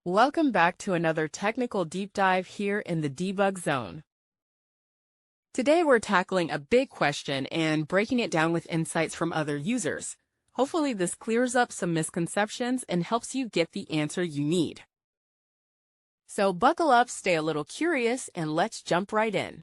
Welcome back to another technical deep dive here in the debug zone. Today we're tackling a big question and breaking it down with insights from other users. Hopefully this clears up some misconceptions and helps you get the answer you need. So buckle up, stay a little curious, and let's jump right in.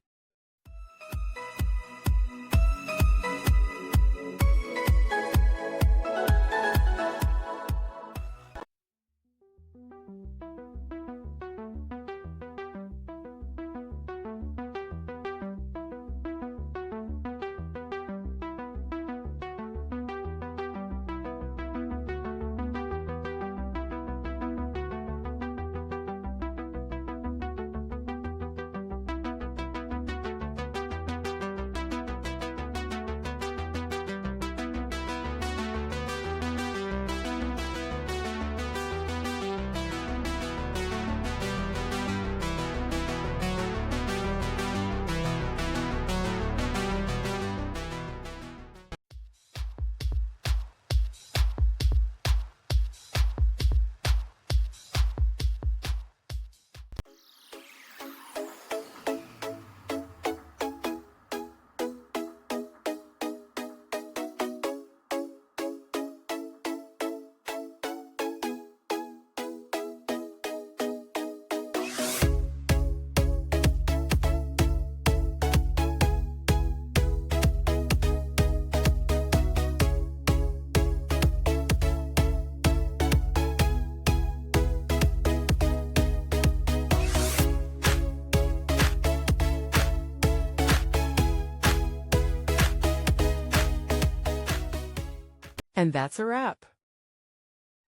And that's a wrap.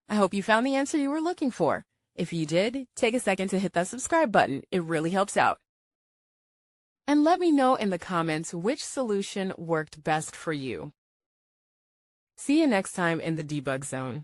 I hope you found the answer you were looking for. If you did, take a second to hit that subscribe button. It really helps out. And let me know in the comments which solution worked best for you. See you next time in the debug zone.